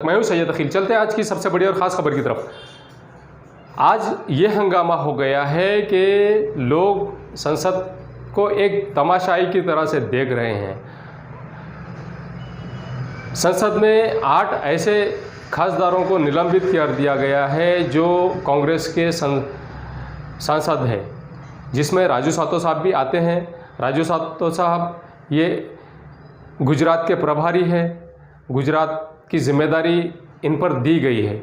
मैं हूं सैयद अखिल। चलते हैं आज की सबसे बड़ी और ख़ास खबर की तरफ। आज ये हंगामा हो गया है कि लोग संसद को एक तमाशाई की तरह से देख रहे हैं। संसद में 8 ऐसे खासदारों को निलंबित कर दिया गया है जो कांग्रेस के सांसद हैं, जिसमें राजू सातो साहब भी आते हैं। राजू सातो साहब ये गुजरात के प्रभारी हैं, गुजरात की जिम्मेदारी इन पर दी गई है।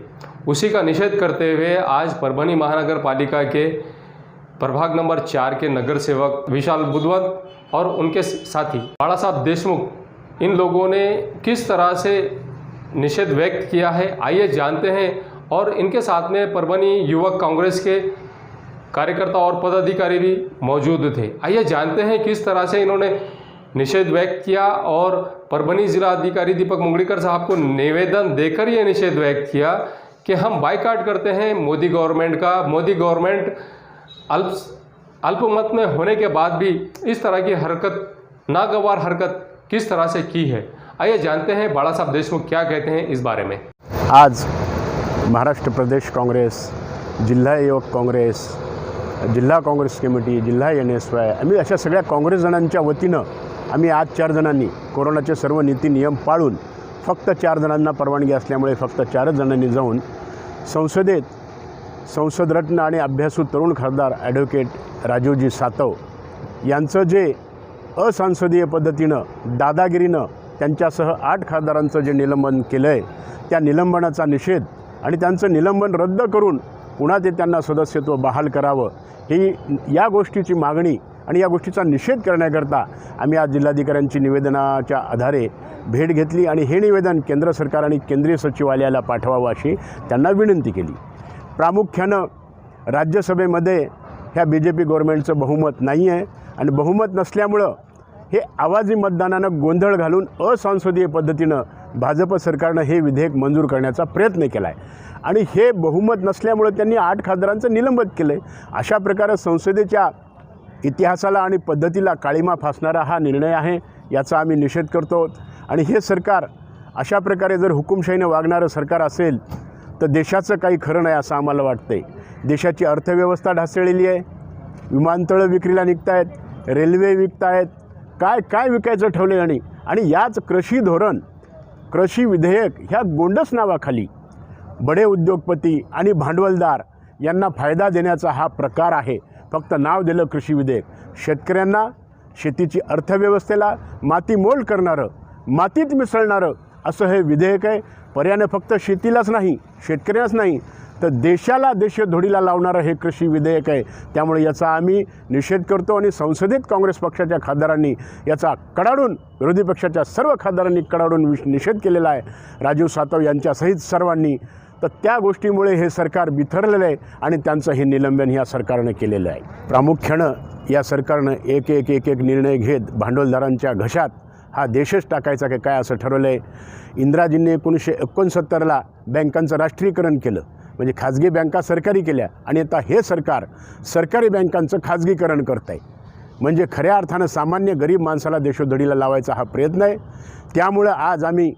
उसी का निषेध करते हुए आज परभणी महानगर पालिका के प्रभाग नंबर 4 के नगर सेवक विशाल बुधवंत और उनके साथी बाला साहब देशमुख, इन लोगों ने किस तरह से निषेध व्यक्त किया है, आइए जानते हैं। और इनके साथ में परभणी युवक कांग्रेस के कार्यकर्ता और पदाधिकारी भी मौजूद थे। आइए जानते हैं किस तरह से इन्होंने निषेध व्यक्त किया और परभणी जिला अधिकारी दीपक मुंगड़ीकर साहब को निवेदन देकर ये निषेध व्यक्त किया कि हम बायकॉट करते हैं मोदी गवर्नमेंट का। मोदी गवर्नमेंट अल्पमत में होने के बाद भी इस तरह की हरकत, नागवार हरकत किस तरह से की है। आइए जानते हैं बाला साहब देशमुख क्या कहते हैं इस बारे में। आज महाराष्ट्र प्रदेश काँग्रेस, जिल्हा युवक काँग्रेस, जिल्हा काँग्रेस कमिटी, जिल्हा NSY, आम्ही अशा सगळ्या काँग्रेस जणांच्या वतीनं आम्ही आज 4 जणांनी कोरोनाचे सर्व नीती नियम पाळून फक्त 4 जणांना परवानगी असल्यामुळे फक्त 4 जणांनी जाऊन संसदेत संसदरत्न आणि अभ्यासू तरुण खासदार ॲडव्होकेट राजूजी सातव यांचं जे असंसदीय पद्धतीनं दादागिरीनं त्यांच्यासह 8 खासदारांचं जे निलंबन केलं आहे, त्या निलंबनाचा निषेध आणि त्यांचं निलंबन रद्द करून पुन्हा ते त्यांना सदस्यत्व बहाल करावं, ही या गोष्टीची मागणी आणि या गोष्टीचा निषेध करण्याकरता आम्ही आज जिल्हाधिकाऱ्यांची निवेदनाच्या आधारे भेट घेतली आणि हे निवेदन केंद्र सरकार आणि केंद्रीय सचिवालयाला पाठवावं अशी त्यांना विनंती केली। प्रामुख्यानं राज्यसभेमध्ये ह्या BJP गव्हर्नमेंटचं बहुमत नाही आहे आणि बहुमत नसल्यामुळं हे आवाजी मतदानानं गोंधळ घालून असंसदीय पद्धतीनं भाजप सरकारनं हे विधेयक मंजूर करण्याचा प्रयत्न केला आहे आणि हे बहुमत नसल्यामुळं त्यांनी 8 खासदारांचं निलंबित केलं आहे। अशा प्रकारे संसदेच्या इतिहासाला आणि पद्धतीला काळीमा फासणारा हा निर्णय आहे, याचा आम्ही निषेध करतो। आणि हे सरकार अशा प्रकारे जर हुकुमशाहीने वागणारं सरकार असेल तर देशाचं काही खरं नाही असं आम्हाला वाटतंय। देशाची अर्थव्यवस्था ढासळलेली आहे, विमानतळं विक्रीला निघत आहेत, रेल्वे विकत आहेत, काय विकायचं ठेवलं आणि याच कृषी धोरण, कृषी विधेयक ह्या गोंडस नावाखाली बडे उद्योगपती आणि भांडवलदार यांना फायदा देण्याचा हा प्रकार आहे। फक्त नाव दिलं कृषी विधेयक, शेतकऱ्यांना, शेतीची अर्थव्यवस्थेला मातीमोल करणारं, मातीत मिसळणारं असं हे विधेयक आहे। पर्यायाने फक्त शेतीलाच नाही, शेतकऱ्यालाच नाही तर देशाला देशधोडीला लावणारं हे कृषी विधेयक आहे। त्यामुळे याचा आम्ही निषेध करतो आणि संसदेत काँग्रेस पक्षाच्या खासदारांनी याचा कडाडून, विरोधी पक्षाच्या सर्व खासदारांनी कडाडून निषेध केलेला आहे, राजू सातव यांच्यासहित सर्वांनी। तर त्या गोष्टीमुळे हे सरकार बिथरलेलं आहे आणि त्यांचं हे निलंबन या सरकारनं केलेलं आहे। प्रामुख्यानं या सरकारनं एक निर्णय घेत भांडवलदारांच्या घशात हा देशच टाकायचा की काय असं ठरवलं आहे। इंदिराजींनी 1969ला बँकांचं राष्ट्रीयकरण केलं, म्हणजे खाजगी बँका सरकारी केल्या आणि आता हे सरकार सरकारी बँकांचं खाजगीकरण करत आहे। म्हणजे खऱ्या अर्थानं सामान्य गरीब माणसाला देशोधडीला लावायचा हा प्रयत्न आहे। त्यामुळे आज आम्ही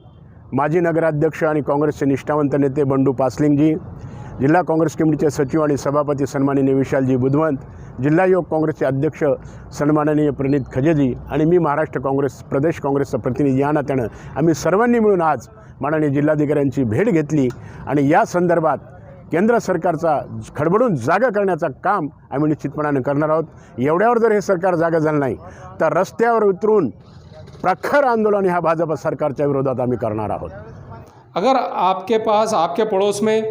माजी नगराध्यक्ष आणि काँग्रेसचे निष्ठावंत नेते बंडू पासलिंगजी, जिल्हा काँग्रेस कमिटीचे सचिव आणि सभापती सन्माननीय विशालजी बुधवंत, जिल्हा युवक काँग्रेसचे अध्यक्ष सन्माननीय प्रणित खजेजी आणि मी महाराष्ट्र काँग्रेस प्रदेश काँग्रेसचा प्रतिनिधी या नात्यानं आम्ही सर्वांनी मिळून आज माननीय जिल्हाधिकाऱ्यांची भेट घेतली आणि या संदर्भात केंद्र सरकारचा खडबडून जागा करण्याचं काम आम्ही निश्चितपणाने करणार आहोत। एवढ्यावर जर हे सरकार जागा झालं नाही तर रस्त्यावर उतरून प्रखर आंदोलन ह्या भाजप सरकारच्या विरोधात आम्ही करणार आहोत। अगर आपके पास, आपके पड़ोस में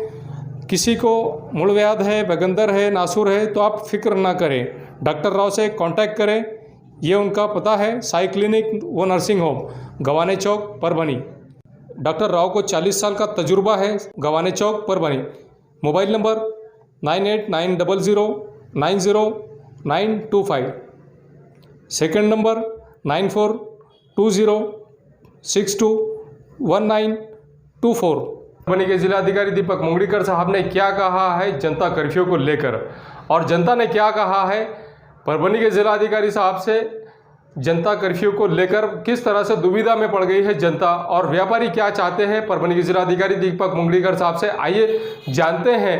किसी को मुड़व्याध है, बगंदर है, नासूर है तो आप फिक्र ना करें, डॉक्टर राव से कांटेक्ट करें। ये उनका पता है, साई क्लिनिक व nursing home, Gawane Chowk, Parbhani. Doctor Rao को 40 साल का तजुर्बा है, Gawane Chowk, Parbhani. Mobile number 9890090925, second number 9420621924। Parbhani के जिलाधिकारी दीपक मुंगड़ीकर साहब ने क्या कहा है जनता कर्फ्यू को लेकर, और जनता ने क्या कहा है परभणी के जिलाधिकारी साहब से जनता कर्फ्यू को लेकर किस तरह से दुविधा में पड़ गई है जनता और व्यापारी क्या चाहते हैं परभनी के जिलाधिकारी दीपक मुंगलीकर साहब से आइए जानते हैं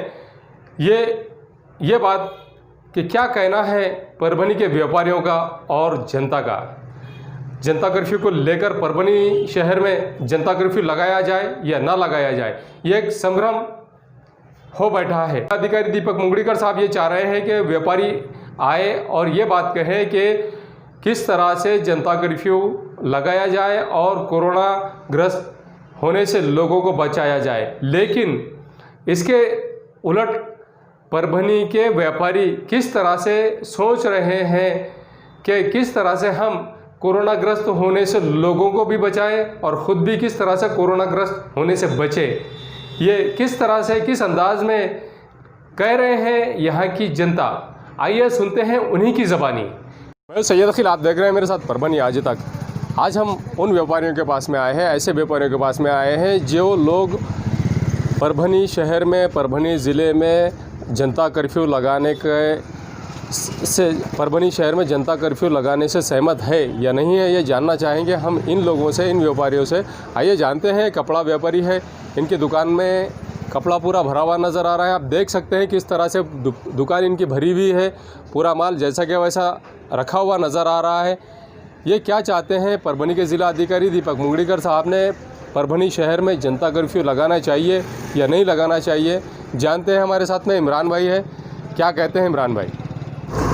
ये बात कि क्या कहना है परभनी के व्यापारियों का और जनता का। जनता कर्फ्यू को लेकर परभनी शहर में जनता कर्फ्यू लगाया जाए या ना लगाया जाए, ये एक संभ्रम हो बैठा है। अधिकारी दीपक मुंगलीकर साहब ये चाह रहे हैं कि व्यापारी आए और ये बात कहें कि किस तरह से जनता कर्फ्यू लगाया जाए और कोरोना ग्रस्त होने से लोगों को बचाया जाए, लेकिन इसके उलट परभनी के व्यापारी किस तरह से सोच रहे हैं कि किस तरह से हम कोरोना ग्रस्त होने से लोगों को भी बचाएं और ख़ुद भी किस तरह से कोरोना ग्रस्त होने से बचे, ये किस तरह से किस अंदाज में कह रहे हैं यहाँ की जनता। आइए सुनते हैं उन्हीं की ज़बानी। मैं सैयद अखिल, आप देख रहे हैं मेरे साथ परभनी आज तक। आज हम उन व्यापारियों के पास में आए हैं, ऐसे व्यापारियों के पास में आए हैं जो लोग परभनी शहर में, परभनी ज़िले में जनता कर्फ्यू लगाने से परभनी शहर में जनता कर्फ्यू लगाने से सहमत है या नहीं है, ये जानना चाहेंगे हम इन लोगों से, इन व्यापारियों से। आइए जानते हैं। कपड़ा व्यापारी है, इनकी दुकान में कपड़ा पूरा भरा हुआ नज़र आ रहा है। आप देख सकते हैं किस तरह से दुकान इनकी भरी हुई है, पूरा माल जैसा कि वैसा रखा हुआ नज़र आ रहा है। ये क्या चाहते हैं परभनी के ज़िला अधिकारी दीपक मुंगलीकर साहब ने परभनी शहर में जनता कर्फ्यू लगाना चाहिए या नहीं लगाना चाहिए, जानते हैं। हमारे साथ में इमरान भाई है। क्या कहते हैं इमरान भाई?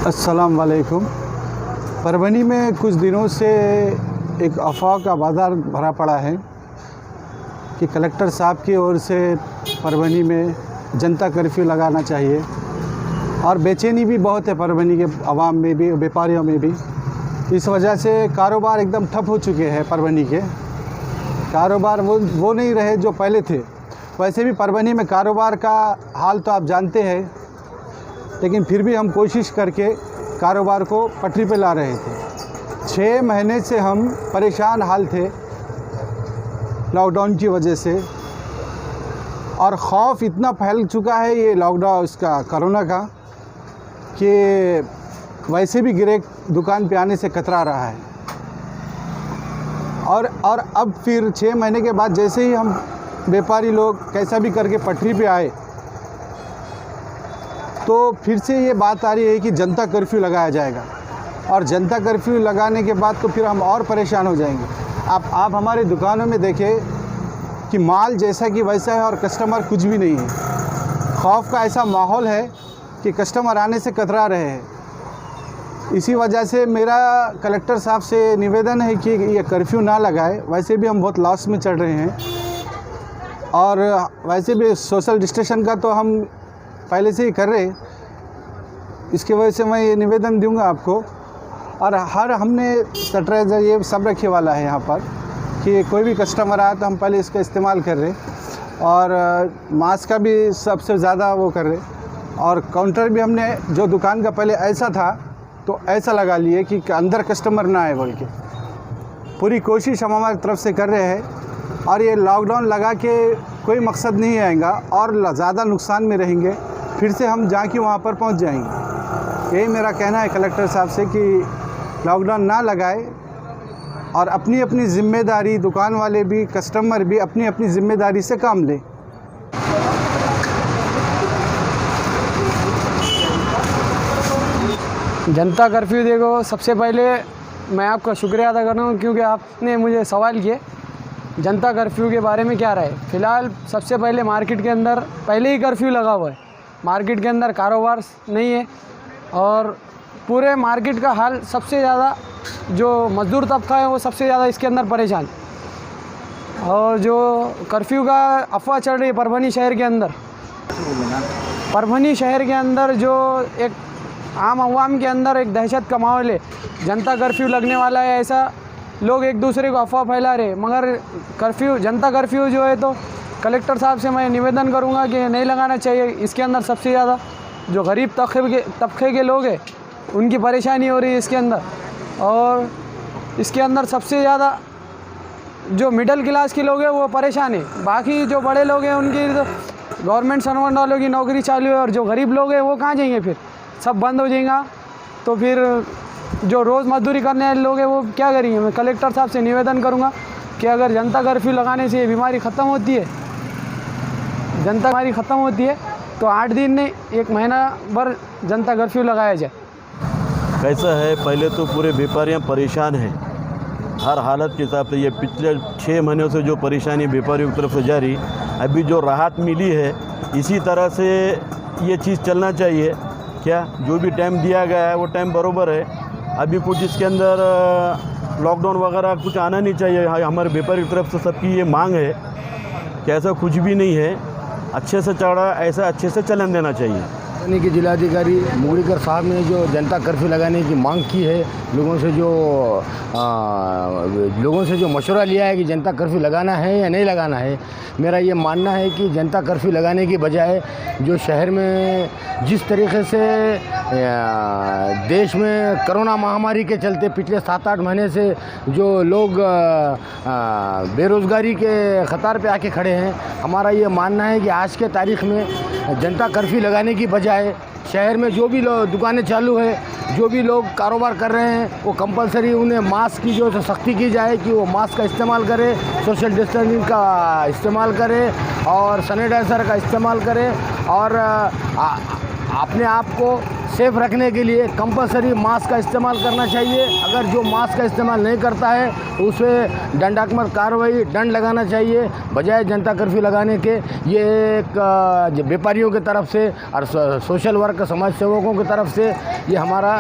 अस्सलाम वालेकुम। परभनी में कुछ दिनों से एक अफवाह का बाजार भरा पड़ा है कि कलेक्टर साहब की ओर से परभनी में जनता कर्फ्यू लगाना चाहिए और बेचैनी भी बहुत है परभनी के आवाम में भी, व्यापारियों में भी। इस वजह से कारोबार एकदम ठप हो चुके हैं। परभनी के कारोबार वो नहीं रहे जो पहले थे। वैसे भी परभनी में कारोबार का हाल तो आप जानते हैं, लेकिन फिर भी हम कोशिश करके कारोबार को पटरी पे ला रहे थे। 6 महीने से हम परेशान हाल थे लॉकडाउन की वजह से, और खौफ इतना फैल चुका है ये लॉकडाउन इसका कोरोना का कि वैसे भी ग्राहक दुकान पे आने से कतरा रहा है। और अब फिर 6 महीने के बाद जैसे ही हम व्यापारी लोग कैसा भी करके पटरी पे आए, तो फिर से ये बात आ रही है कि जनता कर्फ्यू लगाया जाएगा, और जनता कर्फ्यू लगाने के बाद तो फिर हम और परेशान हो जाएंगे। आप हमारे दुकानों में देखें कि माल जैसा कि वैसा है और कस्टमर कुछ भी नहीं है। खौफ का ऐसा माहौल है कि कस्टमर आने से कतरा रहे हैं। इसी वजह से मेरा कलेक्टर साहब से निवेदन है कि ये कर्फ्यू ना लगाए। वैसे भी हम बहुत लॉस में चल रहे हैं, और वैसे भी सोशल डिस्टेंस का तो हम पहले से ही कर रहे। इसकी वजह से मैं ये निवेदन दूंगा आपको। और हमने सैनिटाइज़र ये सब रखे वाला है यहाँ पर कि कोई भी कस्टमर आए तो हम पहले इसका इस्तेमाल कर रहे, और मास्क का भी सबसे ज़्यादा वो कर रहे। और काउंटर भी हमने जो दुकान का पहले ऐसा था तो ऐसा लगा लिए कि अंदर कस्टमर ना आए बोल के। पूरी कोशिश हम हमारी तरफ से कर रहे हैं, और ये लॉकडाउन लगा के कोई मकसद नहीं आएगा और ज़्यादा नुकसान में रहेंगे। फिर से हम जाके वहाँ पर पहुँच जाएंगे। यही मेरा कहना है कलेक्टर साहब से कि लॉकडाउन ना लगाए, और अपनी अपनी ज़िम्मेदारी, दुकान वाले भी कस्टमर भी अपनी अपनी ज़िम्मेदारी से काम लें। जनता कर्फ्यू देखो, सबसे पहले मैं आपका शुक्रिया अदा कर रहा हूँ क्योंकि आपने मुझे सवाल किए जनता कर्फ्यू के बारे में क्या राय। फ़िलहाल सबसे पहले मार्केट के अंदर पहले ही कर्फ्यू लगा हुआ है, मार्केट के अंदर कारोबार नहीं है, और पूरे मार्केट का हाल सबसे ज़्यादा जो मज़दूर तबका है वो सबसे ज़्यादा इसके अंदर परेशान। और जो कर्फ्यू का अफवाह चल रही है परभनी शहर के अंदर, परभनी शहर के अंदर जो एक आम अवाम के अंदर एक दहशत का माहौल है, जनता कर्फ्यू लगने वाला है ऐसा लोग एक दूसरे को अफवाह फैला रहे। मगर जनता कर्फ्यू जो है तो कलेक्टर साहब से मैं निवेदन करूंगा कि नहीं लगाना चाहिए। इसके अंदर सबसे ज़्यादा जो गरीब तबके के लोग हैं उनकी परेशानी हो रही है इसके अंदर, और इसके अंदर सबसे ज़्यादा जो मिडिल क्लास के लोग हैं वो परेशान है। बाकी जो बड़े लोग हैं उनकी तो गवर्नमेंट सर्वेंट वालों की नौकरी चालू है, और जो गरीब लोग हैं वो कहाँ जाएंगे, फिर सब बंद हो जाएगा। तो फिर जो रोज़ मजदूरी करने वाले लोग हैं वो क्या करेंगे। मैं कलेक्टर साहब से निवेदन करूँगा कि अगर जनता कर्फ्यू लगाने से ये बीमारी ख़त्म होती है, जनता बीमारी ख़त्म होती है तो 8 दिन नहीं 1 महीना भर जनता कर्फ्यू लगाया जाए। कैसा है, पहले तो पूरे व्यापारियाँ परेशान हैं हर हालत के हिसाब से। ये पिछले 6 महीनों से जो परेशानी व्यापारियों की तरफ से जारी, अभी जो राहत मिली है इसी तरह से ये चीज़ चलना चाहिए। क्या जो भी टाइम दिया गया है वो टाइम बरोबर है। अभी कुछ इसके अंदर लॉकडाउन वगैरह कुछ आना नहीं चाहिए। हमारे व्यापारी की तरफ से सबकी ये मांग है कि ऐसा कुछ भी नहीं है, अच्छे से चढ़ा ऐसा अच्छे से चलन देना चाहिए। यानी कि जिलाधिकारी मुगलीकर साहब ने जो जनता कर्फ्यू लगाने की मांग की है, लोगों से जो मशवरा लिया है कि जनता कर्फ्यू लगाना है या नहीं लगाना है, मेरा ये मानना है कि जनता कर्फ्यू लगाने की बजाय जो शहर में जिस तरीके से देश में कोरोना महामारी के चलते पिछले 7-8 महीने से जो लोग बेरोज़गारी के ख़तार पे आके खड़े हैं, हमारा ये मानना है कि आज के तारीख़ में जनता कर्फ्यू लगाने की बजाय शहर में जो भी दुकानें चालू है, जो भी लोग कारोबार कर रहे हैं, वो कंपलसरी उन्हें मास्क की जो सख्ती की जाए कि वो मास्क का इस्तेमाल करें, सोशल डिस्टेंसिंग का इस्तेमाल करें और सैनिटाइज़र का इस्तेमाल करें और अपने आप को सेफ रखने के लिए कंपलसरी मास्क का इस्तेमाल करना चाहिए। अगर जो मास्क का इस्तेमाल नहीं करता है उसे दंडात्मक कार्रवाई दंड लगाना चाहिए बजाय जनता कर्फ्यू लगाने के। ये एक व्यापारियों की तरफ से और सोशल वर्क समाज सेवकों की तरफ से ये हमारा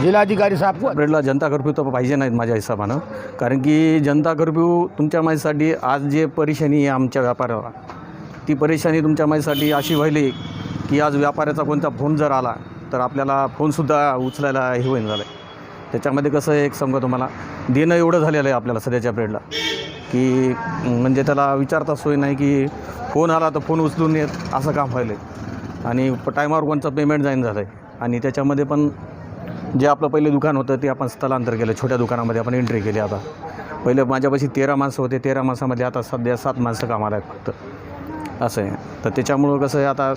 जिल्हाधिकारी साहब को आपल्याला जनता कर्फ्यू तर पाहिजे नाहीत माझ्या हिशोबानं, कारण की जनता कर्फ्यू तुमच्या माझ्यासाठी आज जे परेशानी आहे आमच्या व्यापाऱ्याला, ती परेशानी तुमच्या माझ्यासाठी अशी व्हायली की आज व्यापाऱ्याचा कोणता फोन जर आला तर आपल्याला फोनसुद्धा उचलायला हे होईन झालं आहे। त्याच्यामध्ये कसं आहे, एक सांगतो तुम्हाला, देणं एवढं झालेलं आहे आपल्याला सध्याच्या पिरियडला की म्हणजे त्याला विचारता सोय नाही की फोन आला तर फोन उचलून येत असं काम व्हायलं आहे आणि टायमावर कोणचं पेमेंट जाईन झालं आहे। आणि त्याच्यामध्ये पण जे आपलं पहिले दुकान होतं ते आपण स्थलांतर केलं, छोट्या दुकानामध्ये आपण एंट्री केली। आता पहिले माझ्यापाशी 13 माणसं होते, 13 माणसामध्ये आता सध्या 7 माणसं कामाला आहेत फक्त असं आहे। तर त्याच्यामुळं कसं आहे, आता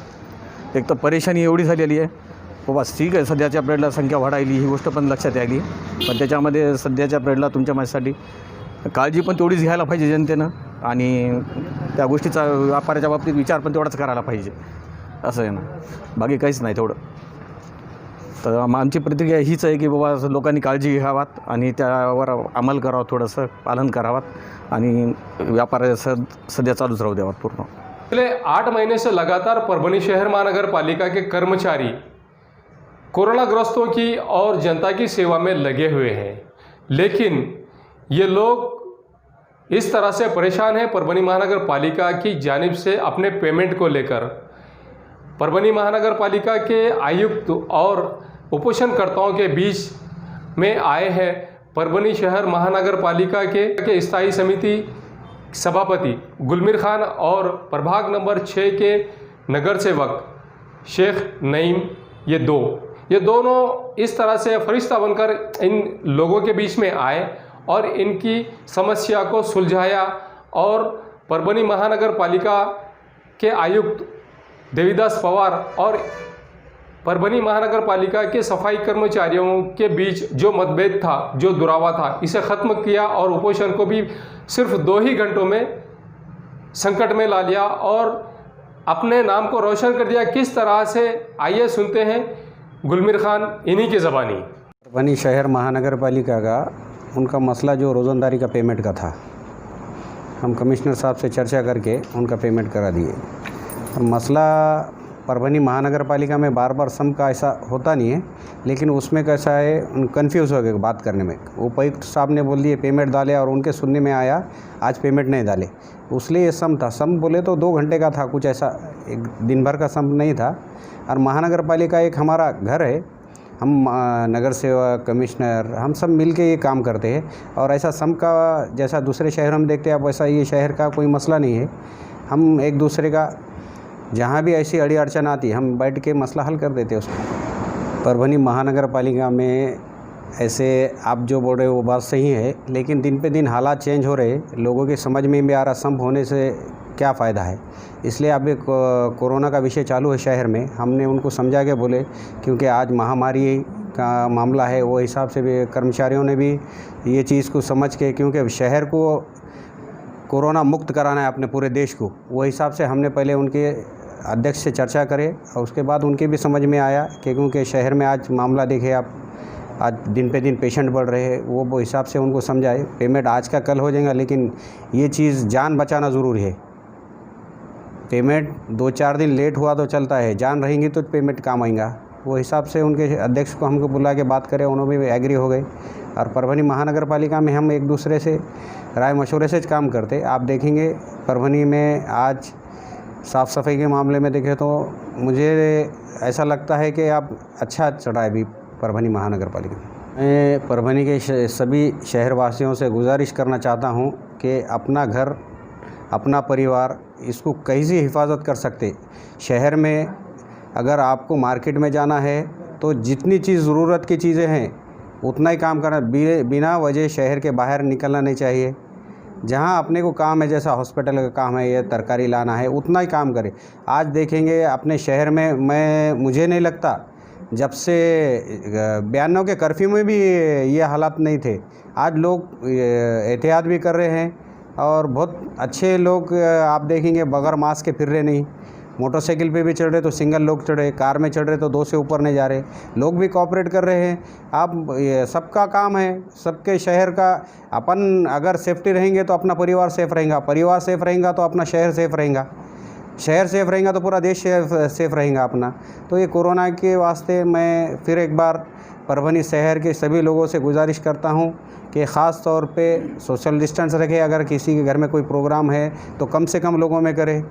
एक तर परेशानी एवढी झालेली आहे बाबा, ठीक आहे सध्याच्या पिरियडला संख्या वाढायली ही गोष्ट पण लक्षात आली, पण त्याच्यामध्ये सध्याच्या पिरियडला तुमच्या माझ्यासाठी काळजी पण तेवढीच घ्यायला पाहिजे जनतेनं आणि त्या गोष्टीचा व्यापाराच्या बाबतीत विचार पण तेवढाच करायला पाहिजे असं आहे ना, बाकी काहीच नाही तेवढं। तर आमची प्रतिक्रिया हीच आहे की बाबा लोकांनी काळजी घ्यावात आणि त्यावर अंमल करावा, थोडंसं पालन करावात आणि व्यापार सध्या चालूच राहू द्यावात पूर्ण। पिछले 8 महीने से लगातार परभनी शहर महानगर पालिका के कर्मचारी कोरोनाग्रस्तों की और जनता की सेवा में लगे हुए हैं, लेकिन ये लोग इस तरह से परेशान हैं परभनी महानगर पालिका की जानिब से अपने पेमेंट को लेकर। परभनी महानगर पालिका के आयुक्त और उपोषणकर्ताओं के बीच में आए हैं परभनी शहर महानगर पालिका के स्थायी समिति सभापति गुलमीर खान और प्रभाग नंबर 6 के नगर सेवक शेख नईम। ये दोनों इस तरह से फरिश्ता बनकर इन लोगों के बीच में आए और इनकी समस्या को सुलझाया और परभनी महानगर पालिका के आयुक्त देवीदास पवार और परभनी महानगर पालिका के सफाई कर्मचारियों के बीच जो मतभेद था, जो दुरावा था, इसे ख़त्म किया और उपोषण को भी सिर्फ 2 ही घंटों में संकट में ला लिया और अपने नाम को रोशन कर दिया। किस तरह से, आइए सुनते हैं गुलमीर खान इन्हीं की ज़बानी। परभनी शहर महानगर पालिका का उनका मसला जो रोज़ंदारी का पेमेंट का था, हम कमिश्नर साहब से चर्चा करके उनका पेमेंट करा दिए। और मसला परभनी महानगर पालिका में बार बार सम का ऐसा होता नहीं है, लेकिन उसमें कैसा है, कन्फ्यूज़ हो गए बात करने में। उपायुक्त साहब ने बोल दिए पेमेंट डाले और उनके सुनने में आया आज पेमेंट नहीं डाले, उसलिए ये सम था। सम बोले तो 2 घंटे का था, कुछ ऐसा एक दिन भर का सम नहीं था। और महानगर पालिका एक हमारा घर है, हम नगर सेवक कमिश्नर हम सब मिल के ये काम करते हैं और ऐसा सम का जैसा दूसरे शहरों में देखते हैं आप वैसा ये शहर का कोई मसला नहीं है। हम एक दूसरे का जहाँ भी ऐसी अड़ी अड़चन आती है हम बैठ के मसला हल कर देते हैं उसको। परभनी महानगर पालिका में ऐसे आप जो बोल रहे हो वो बात सही है, लेकिन दिन पे दिन हालात चेंज हो रहे, लोगों के समझ में भी आ रहा संप होने से क्या फ़ायदा है। इसलिए अब कोरोना का विषय चालू है शहर में, हमने उनको समझा के बोले क्योंकि आज महामारी का मामला है, वो हिसाब से भी कर्मचारियों ने भी ये चीज़ को समझ के, क्योंकि शहर को कोरोना मुक्त कराना है अपने पूरे देश को, वो हिसाब से हमने पहले उनके अध्यक्ष से चर्चा करे और उसके बाद उनके भी समझ में आया कि क्योंकि शहर में आज मामला देखे आप, आज दिन पे दिन पेशेंट बढ़ रहे हैं, वो हिसाब से उनको समझाए। पेमेंट आज का कल हो जाएगा, लेकिन ये चीज़ जान बचाना ज़रूरी है। पेमेंट 2-4 दिन लेट हुआ तो चलता है, जान रहेंगी तो पेमेंट काम आएगा। वो हिसाब से उनके अध्यक्ष को हमको बुला के बात करें, उन्होंने भी एग्री हो गए। और परभनी महानगर पालिका में हम एक दूसरे से राय मशवरे से काम करते। आप देखेंगे परभनी में आज साफ़ सफाई के मामले में देखें तो मुझे ऐसा लगता है कि आप अच्छा चल रहा है अभी परभनी महानगर पालिका। मैं परभनी के सभी शहरवासियों से गुजारिश करना चाहता हूं कि अपना घर, अपना परिवार, इसको कैसे हिफाजत कर सकते। शहर में अगर आपको मार्केट में जाना है तो जितनी चीज़ ज़रूरत की चीज़ें हैं उतना ही काम करना, बिना वजह शहर के बाहर निकलना नहीं चाहिए। जहाँ अपने को काम है, जैसा हॉस्पिटल का काम है या तरकारी लाना है, उतना ही काम करें। आज देखेंगे अपने शहर में मुझे नहीं लगता जब से 92 के कर्फ्यू में भी ये हालात नहीं थे। आज लोग एहतियात भी कर रहे हैं और बहुत अच्छे लोग आप देखेंगे बगैर मास्क के फिर रहे नहीं। मोटरसाइकिल पे भी चढ़ रहे तो सिंगल लोग चढ़ रहे, कार में चढ़ रहे तो 2 से ऊपर नहीं जा रहे। लोग भी कोऑपरेट कर रहे हैं। आप सबका काम है, सबके शहर का। अपन अगर सेफ्टी रहेंगे तो अपना परिवार सेफ रहेगा, परिवार सेफ रहेगा तो अपना शहर सेफ रहेगा, शहर सेफ रहेगा तो पूरा देश सेफ रहेगा अपना। तो ये कोरोना के वास्ते मैं फिर एक बार परभनी शहर के सभी लोगों से गुजारिश करता हूँ कि ख़ास तौर पे सोशल डिस्टेंस रखें। अगर किसी के घर में कोई प्रोग्राम है तो कम से कम लोगों में करें।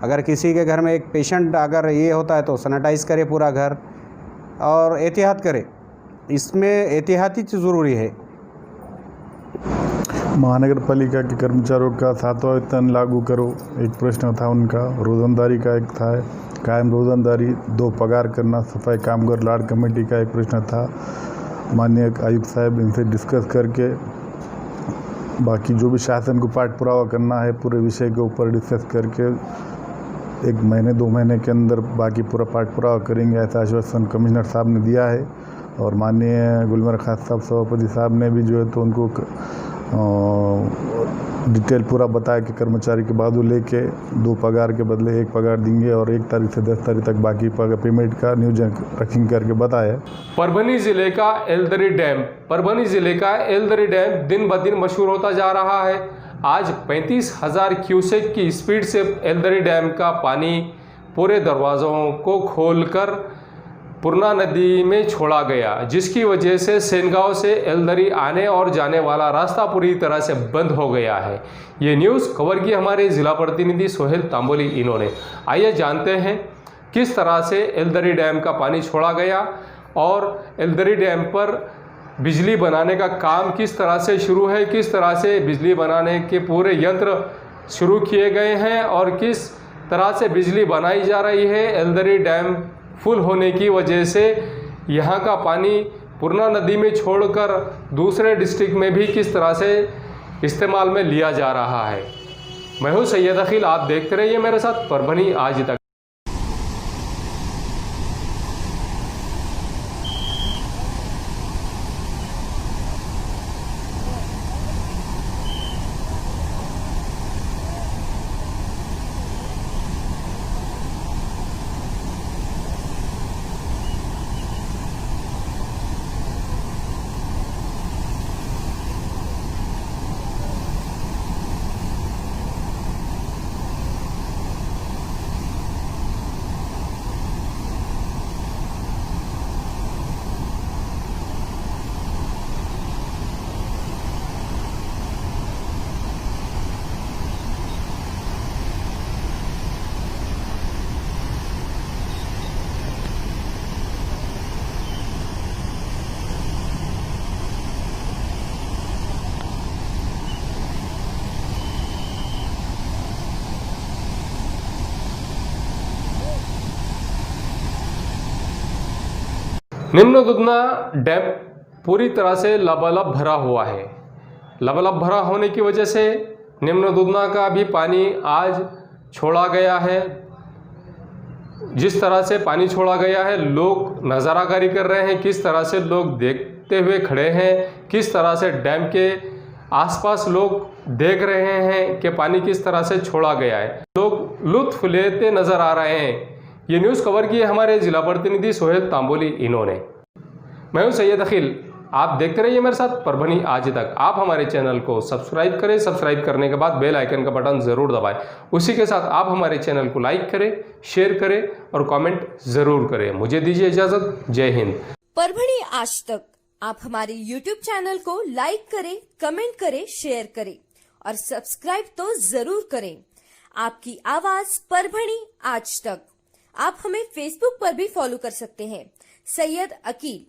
अगर किसी के घर में एक पेशेंट अगर ये होता है तो सैनिटाइज़ करे पूरा घर और एहतियात करे। इसमें एहतियाती ज़रूरी है। महानगर पालिका के कर्मचारियों का 7वां वेतन लागू करो, एक प्रश्न था उनका। रोज़मदारी का एक था, कायम रोज़मदारी, 2 पगार करना, सफाई कामगार लाड़ कमेटी का एक प्रश्न था। माननीय आयुक्त साहब इनसे डिस्कस करके बाकी जो भी शासन को पाठ पुरावा करना है पूरे विषय के ऊपर डिस्कस करके 1 महीने 2 महीने के अंदर बाकी पूरा पाठ पुरावा करेंगे, ऐसा आश्वासन कमिश्नर साहब ने दिया है। और माननीय गुलमर खास साहब सभापति साहब ने भी जो है तो उनको डिटेल पूरा बताया कि कर्मचारी के बाजू लेके 2 पगार के बदले 1 पगार देंगे और 1 तारीख से 10 तारीख तक बाकी पेमेंट का नियोजन रखिंग करके बताया। परभनी ज़िले का एलदरी डैम, परभनी ज़िले का एलदरी डैम दिन ब दिन मशहूर होता जा रहा है। आज 35,000 क्यूसेक की स्पीड से एलदरी डैम का पानी पूरे दरवाज़ों को खोलकर पूर्णा नदी में छोड़ा गया, जिसकी वजह से सेनगांव से एलदरी आने और जाने वाला रास्ता पूरी तरह से बंद हो गया है। ये न्यूज़ कवर की हमारे ज़िला प्रतिनिधि सोहेल तांबोली इन्होंने। आइए जानते हैं किस तरह से एलदरी डैम का पानी छोड़ा गया और एलदरी डैम पर बिजली बनाने का काम किस तरह से शुरू है, किस तरह से बिजली बनाने के पूरे यंत्र शुरू किए गए हैं और किस तरह से बिजली बनाई जा रही है। एलदरी डैम फुल होने की वजह से यहाँ का पानी पूर्णा नदी में छोड़कर दूसरे डिस्ट्रिक्ट में भी किस तरह से इस्तेमाल में लिया जा रहा है। मैं हूँ सैयद अखिल, आप देखते रहिए मेरे साथ परभनी आज तक। निम्न दुधना डैम पूरी तरह से लबालब भरा हुआ है। लबालब भरा होने की वजह से निम्न दुधना का भी पानी आज छोड़ा गया है। जिस तरह से पानी छोड़ा गया है, लोग नज़ारागारी कर रहे हैं, किस तरह से लोग देखते हुए खड़े हैं, किस तरह से डैम के आसपास लोग देख रहे हैं कि पानी किस तरह से छोड़ा गया है। लोग लुत्फ लेते नज़र आ रहे हैं। ये न्यूज़ कवर की है हमारे जिला प्रतिनिधि सोहेल तांबोली इन्होंने। मैं हूं सैयद अखिल, आप देखते रहिए मेरे साथ परभनी आज तक। आप हमारे चैनल को सब्सक्राइब करें, सब्सक्राइब करने के बाद बेल आइकन का बटन ज़रूर दबाएं। उसी के साथ आप हमारे चैनल को लाइक करें, शेयर करें और कमेंट ज़रूर करें। मुझे दीजिए इजाज़त। जय हिंद। परभनी आज तक आप हमारे YouTube चैनल को लाइक करें, कमेंट करें, शेयर करें और सब्सक्राइब तो जरूर करें। आपकी आवाज परभनी आज तक। आप हमें Facebook पर भी फॉलो कर सकते हैं, सैयद अकील।